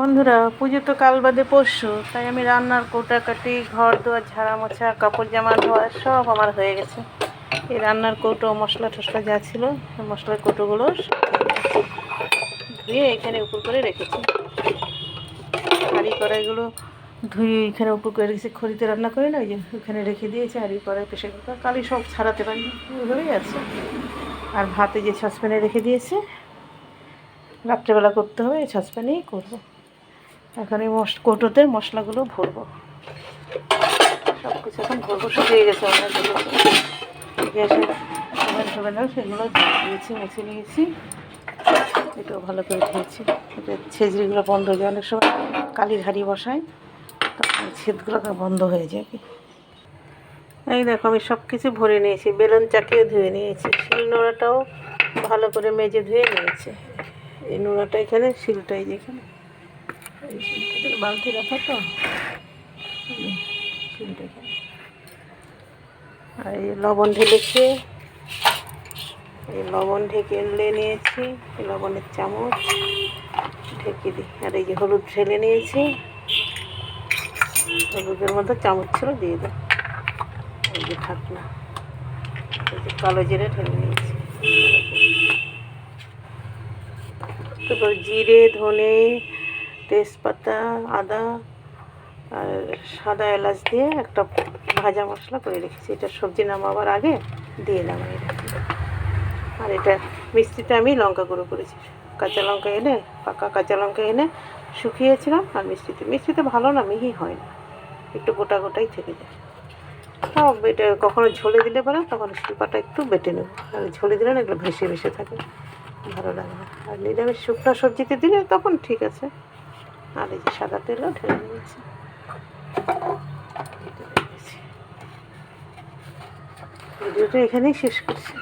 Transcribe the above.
বন্ধুরা, পুজো তো কাল বাদে পরশু, তাই আমি রান্নার কোটাকাটি, ঘর দুয়ার ঝাড়া মোছা, কাপড় জামা ধোয়া সব আমার হয়ে গেছে। এই রান্নার কৌটো, মশলা টশলা যা ছিল, মশলার কৌটোগুলো ধুয়ে এখানে উপর করে রেখেছি। হাঁড়ি কড়াইগুলো ধুয়ে এখানে উপর করে রেখেছি। খড়িতে রান্না করে না, ওই যে ওখানে রেখে দিয়েছি। হাঁড়ি কড়াই, প্রেশার কুকার কালই সব ছাড়াতে পারি, ওইভাবেই আছে। আর ভাতে যে সসপ্যানে রেখে দিয়েছে, রাত্রেবেলা করতে হবে, এই সসপ্যানেই করবো। এখন এই কৌটোতে মশলাগুলো ভরবো, সব কিছু এখন ভরবো। শুকিয়ে গেছে অনেকগুলো, গ্যাসের ওভেন সেগুলো দিয়েছি, মুছে নিয়েছি। এটাও ভালো করে ধুয়েছি। এটা ছেঁচড়িগুলো বন্ধ হয়ে যায়, অনেক সময় কালির হাঁড়ি বসায়, তখন ছেদগুলো বন্ধ হয়ে যাবে। এই দেখো, আমি সব কিছু ভরে নিয়েছি। বেলুন চাকিয়ে ধুয়ে নিয়েছি। শিল নোড়াটাও ভালো করে মেজে ধুয়ে নিয়েছি। এই নোড়াটা এখানে, শিলটাই যেখানে, এই শিলটা বালতি রাখা তো, শিলটা এখানে। আর এই লবণ ঢেলেছি, এই লবণ ঢেকে নিয়েছি। এই লবণের চামচ ঢেকে দিই। আর এই যে হলুদ ঢেলে নিয়েছি, হলুদের মধ্যে চামচ ছিল, দিয়ে দিই। এই যে ঢাকনা, এই যে কালো জিরে ঢেলে নিয়েছি। তারপর জিরে, ধনে, তেজপাতা, আদা আর সাদা এলাচ দিয়ে একটা ভাজা মশলা করে রেখেছি। এটা সবজি নামাবার আগে দিয়ে নামাই রাখি। আর এটা মিষ্টিটা আমি লঙ্কা গুঁড়ো করেছি। কাঁচা লঙ্কা এনে, পাকা কাঁচা লঙ্কা এনে শুকিয়েছিলাম। আর মিষ্টিতে ভালো না, মিহি হয় না, একটু গোটা গোটাই থেকে যায়। সব এটা কখনো ঝোলে দিলে পরে তখন শিল্পাটা একটু বেটে নেব। আর ঝোলে দিলে না, এগুলো ভেসে ভেসে থাকে, ভালো লাগে না। আর নিরামিষ শুকনো সবজিতে দিলে তখন ঠিক আছে। আর এই যে সাদা তেলও ঢেলে নিয়েছি। ভিডিওটা এখানেই শেষ করছি।